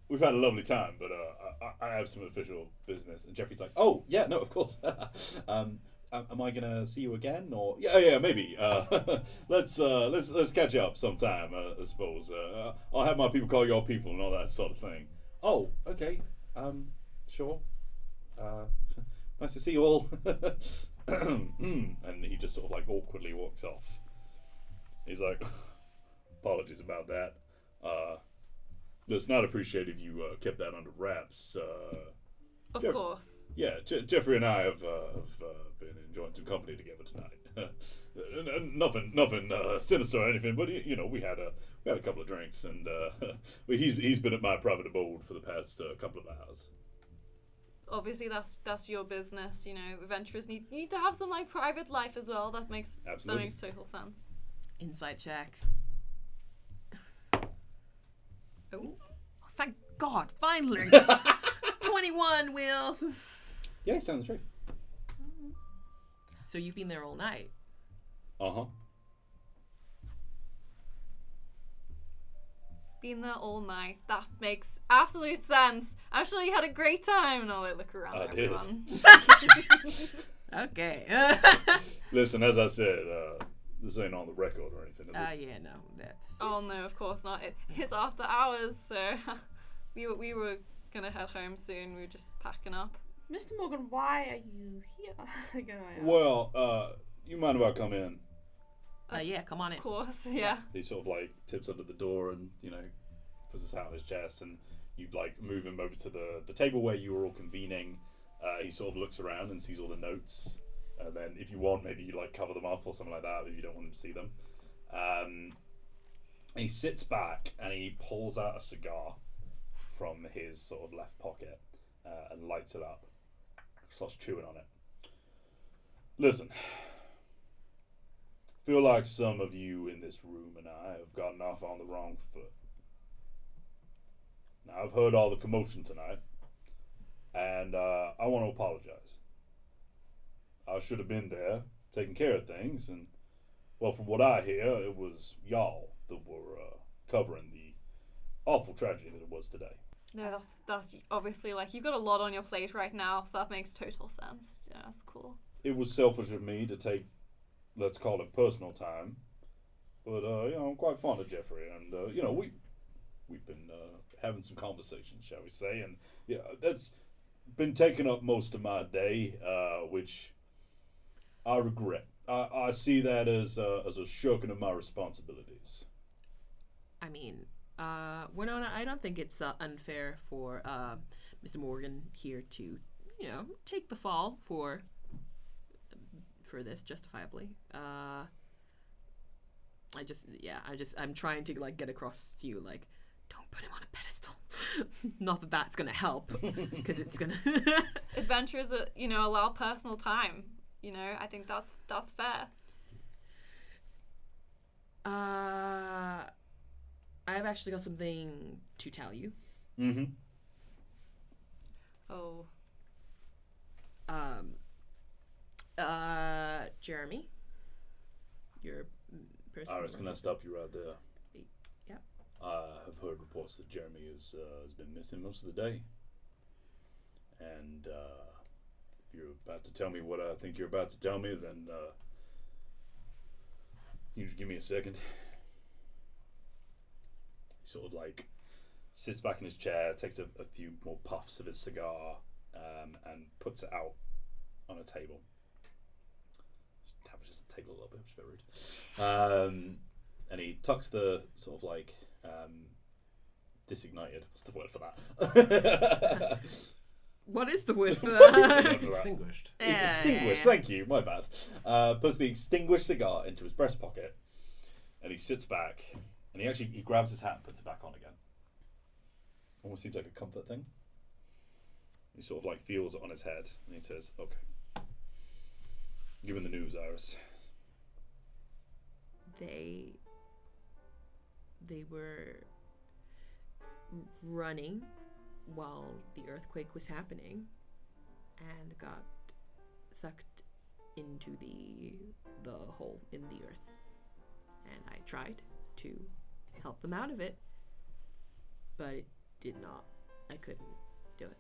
we've had a lovely time, but I have some official business. And Jeffrey's like, oh, yeah, no, of course. Am I gonna see you again, or yeah, maybe. Let's catch up sometime. I suppose. I'll have my people call your people and all that sort of thing. Oh, okay. Sure. Nice to see you all. And he just sort of like awkwardly walks off. He's like, apologies about that. It's not appreciated if you kept that under wraps.
Of
Jeff-
course.
Yeah, Jeffrey and I have been enjoying some company together tonight. Nothing sinister or anything, but you know, we had a couple of drinks, and he's been at my private abode for the past couple of hours.
Obviously, that's your business. You know, adventurers need to have some like private life as well. That makes total sense.
Insight check.
Oh,
Thank God, finally. 21 wheels.
Yeah, he's telling the truth.
So you've been there all night.
Uh-huh.
been there all night. That makes absolute sense. I'm sure you had a great time. And I'll look around at everyone.
Okay.
Listen, as I said, this ain't on the record or anything, is it?
Yeah, no, that's.
Oh no, of course not. It's after hours, so we were gonna head home soon. We were just packing up.
Mr. Morgan, why are you here? Can I ask?
Well, you mind if I come in?
Yeah, come on in.
Of course, yeah.
He sort of like tips under the door and, you know, puts his hat on his chest, and you like move him over to the table where you were all convening. He sort of looks around and sees all the notes, and then if you want, maybe you like cover them up or something like that if you don't want him to see them. And he sits back and he pulls out a cigar from his sort of left pocket and lights it up. Starts chewing on it. Listen, feel like some of you in this room and I have gotten off on the wrong foot. Now, I've heard all the commotion tonight, and I want to apologize. I should have been there, taking care of things, and, well, from what I hear, it was y'all that were covering the awful tragedy that it was today.
No, that's obviously, like, you've got a lot on your plate right now, so that makes total sense. Yeah, that's cool.
It was selfish of me to take, let's call it personal time, but, you know, I'm quite fond of Jeffrey, and, you know, we've been having some conversations, shall we say, and, yeah, that's been taking up most of my day, which I regret. I see that as a shirking of my responsibilities.
I mean, Winona, I don't think it's unfair for Mr. Morgan here to, you know, take the fall for this justifiably. I'm trying to like get across to you, like, don't put him on a pedestal. Not that that's gonna help, because it's gonna.
Adventurers, you know, allow personal time. You know, I think that's fair.
I've actually got something to tell you.
Mm-hmm.
Oh.
Jeremy, your person.
Iris, can I stop you right there?
Yeah.
I have heard reports that Jeremy has been missing most of the day. And if you're about to tell me what I think you're about to tell me, then you just give me a second. He sort of like sits back in his chair, takes a few more puffs of his cigar, and puts it out on a table. Just damages the table a little bit, which is a bit rude. And he tucks the sort of like disignited. What's the word for that?
What is the word for that?
Extinguished.
Extinguished, thank you, my bad. Puts the extinguished cigar into his breast pocket, and he sits back, and he grabs his hat and puts it back on again. Almost seems like a comfort thing. He sort of like feels it on his head, and he says, okay. Give him the news, Iris.
They were running while the earthquake was happening and got sucked into the hole in the earth. And I tried to help them out of it, but it did not. I couldn't do it.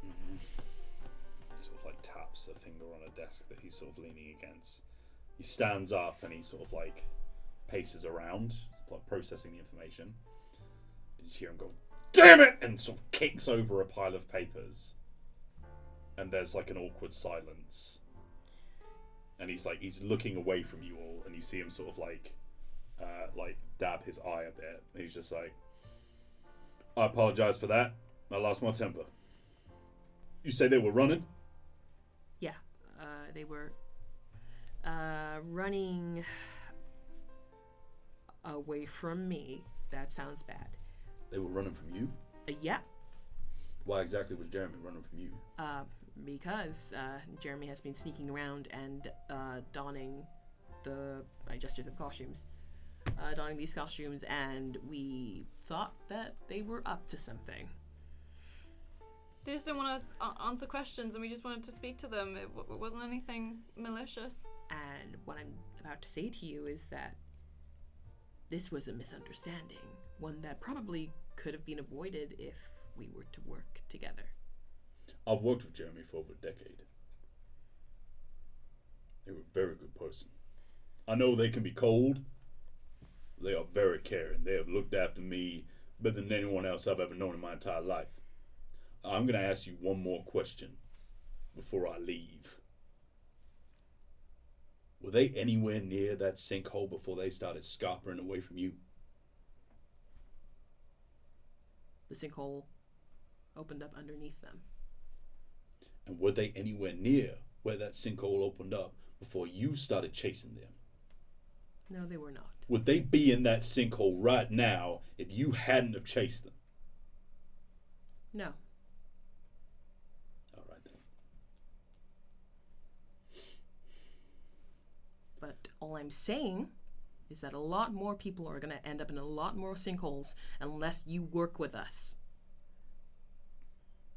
Mm-hmm. He sort of like taps a finger on a desk that he's sort of leaning against. He stands up and he sort of like paces around, like processing the information. And you hear him go, "Damn it!" and sort of kicks over a pile of papers. And there's like an awkward silence. And he's looking away from you all, and you see him sort of like dab his eye a bit. And he's just like, "I apologize for that. I lost my temper." You say they were running?
Yeah, they were Running away from me. That sounds bad.
They were running from you?
Yeah.
Why exactly was Jeremy running from you?
Because Jeremy has been sneaking around and donning I gesture the costumes. Donning these costumes, and we thought that they were up to something.
They just didn't want to answer questions, and we just wanted to speak to them. It wasn't anything malicious.
And what I'm about to say to you is that this was a misunderstanding, one that probably could have been avoided if we were to work together.
I've worked with Jeremy for over a decade. They were a very good person. I know they can be cold. They are very caring. They have looked after me better than anyone else I've ever known in my entire life. I'm going to ask you one more question before I leave. Were they anywhere near that sinkhole before they started scarpering away from you?
The sinkhole opened up underneath them.
And were they anywhere near where that sinkhole opened up before you started chasing them?
No, they were not.
Would they be in that sinkhole right now if you hadn't have chased them?
No.
All right then.
But all I'm saying is that a lot more people are going to end up in a lot more sinkholes unless you work with us.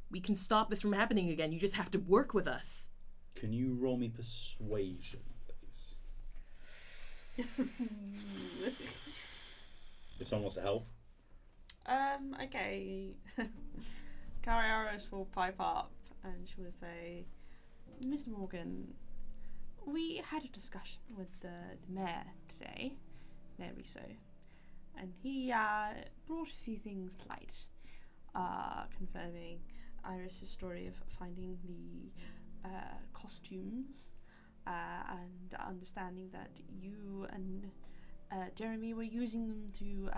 We can stop this from happening again. You just have to work with us.
Can you roll me persuasion, please? If someone wants to help.
Okay. Caryaries will pipe up and she will say, Miss Morgan, we had a discussion with the mayor today, Mayor Reso, and he brought a few things to light, confirming Iris' story of finding the costumes and understanding that you and Jeremy were using them to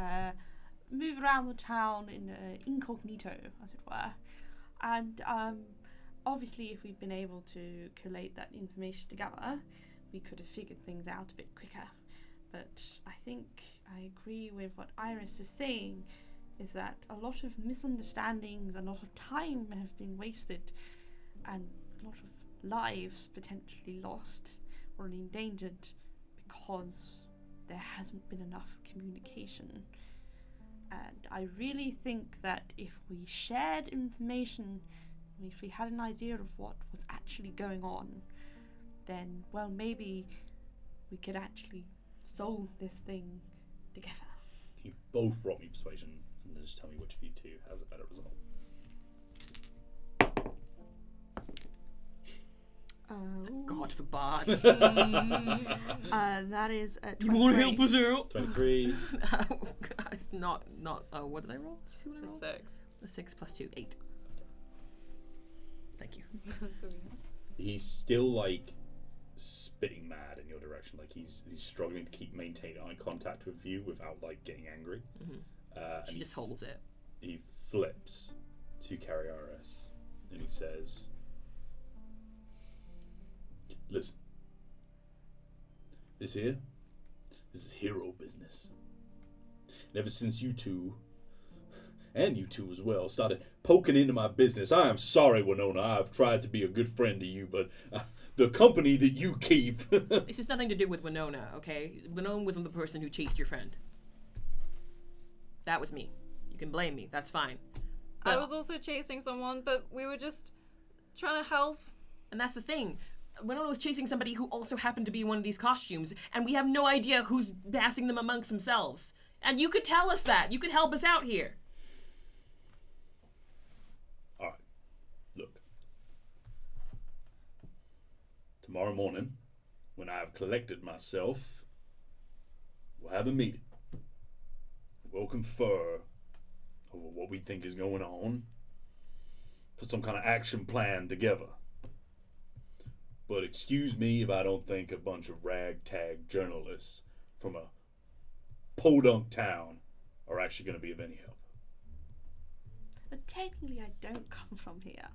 move around the town in incognito, as it were. And obviously, if we'd been able to collate that information together, we could have figured things out a bit quicker. But I think I agree with what Iris is saying, is that a lot of misunderstandings, a lot of time have been wasted, and a lot of lives potentially lost or endangered because there hasn't been enough communication. And I really think that if we shared information, if we had an idea of what was actually going on, then, well, maybe we could actually solve this thing together.
You both roll me persuasion and then just tell me which of you two has a better result.
God for bards.
That is a 23.
You want to help us out?
23.
It's not. What did I roll? Did you see what I rolled?
6.
A 6 plus 2, 8. Thank you.
He's still like spitting mad in your direction. Like he's struggling to maintain eye contact with you without like getting angry.
Mm-hmm. She just holds it.
He flips to Caryaries and he says, "Listen, this is hero business. And ever since you two, and you two as well, started poking into my business, I am sorry, Winona. I've tried to be a good friend to you, but the company that you keep..."
This has nothing to do with Winona, okay? Winona wasn't the person who chased your friend. That was me. You can blame me. That's fine.
I was also chasing someone, but we were just trying to help.
And that's the thing. Winona was chasing somebody who also happened to be one of these costumes, and we have no idea who's passing them amongst themselves. And you could tell us that. You could help us out here.
All right, look. Tomorrow morning, when I have collected myself, we'll have a meeting. We'll confer over what we think is going on. Put some kind of action plan together. But excuse me if I don't think a bunch of ragtag journalists from a podunk town are actually going to be of any help.
But technically, I don't come from here.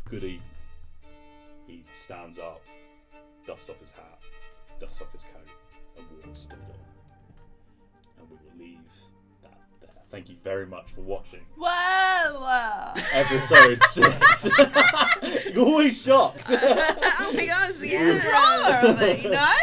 Good evening. He stands up dusts off his hat, dusts off his coat, and walks to the door. And we will leave that there. Thank you very much for watching
Whoa!
episode 6. You're always shocked.
Oh my gosh, yeah.
Drama of it, you know?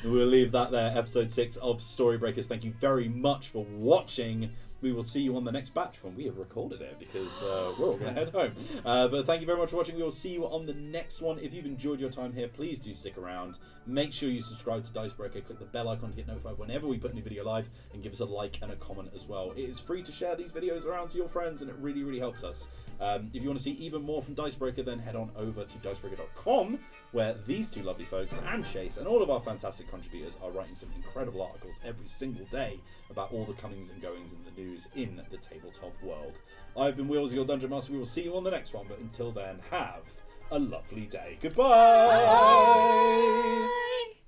We'll leave that there. Episode 6 of Storybreakers. Thank you very much for watching. We will see you on the next batch when we have recorded it, because we're all going to head home. But thank you very much for watching. We will see you on the next one. If you've enjoyed your time here, please do stick around. Make sure you subscribe to Dicebreaker. Click the bell icon to get notified whenever we put a new video live, and give us a like and a comment as well. It is free to share these videos around to your friends, and it really, really helps us. If you want to see even more from Dicebreaker, then head on over to dicebreaker.com, where these two lovely folks and Chase and all of our fantastic contributors are writing some incredible articles every single day about all the comings and goings and the news in the tabletop world. I've been Wheels, your Dungeon Master. We will see you on the next one, but until then, have a lovely day. Goodbye!
Bye.